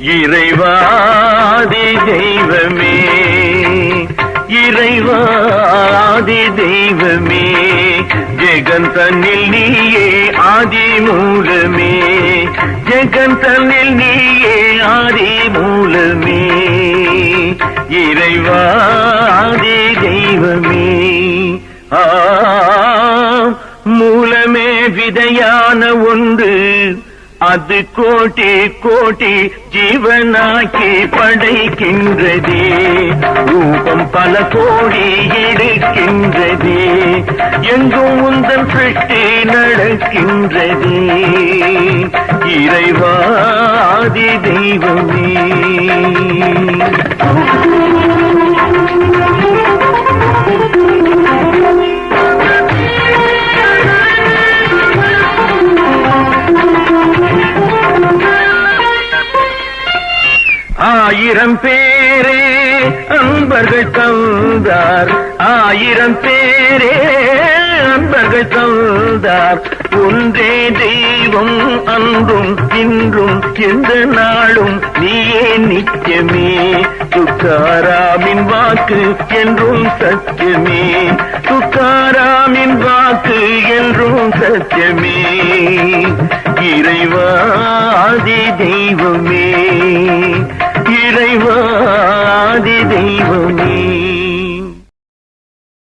இறைவாதி தெய்வமே, இறைவாதி தெய்வமே, ஜெகன் தன்னில் நீயே ஆதி மூலமே, ஜெகன் தன்னில் நீயே ஆதி மூலமே, இறைவாதி தெய்வமே. மூலமே விதையான ஒன்று, அது கோட்டி கோட்டி ஜீவனாக்கி படைக்கின்றதே, ரூபம் பல கோடி எடுக்கின்றதே, எங்கும் உந்தன் சிருஷ்டி நடக்கின்றதே, இறைவாதி தெய்வமே. ஆயிரம் பேரே அன்பர்கள் தந்தார், ஆயிரம் பேரே அன்பர்கள் தந்தார், ஒன்றே தெய்வம் அன்றும் இன்றும் எந்த நாளும் நீயே நித்தியமே, துக்காராமின் வாக்கு என்றும் சத்தியமே, துக்காராமின் வாக்கு என்றும் சத்தியமே, இறைவாதி தெய்வமே.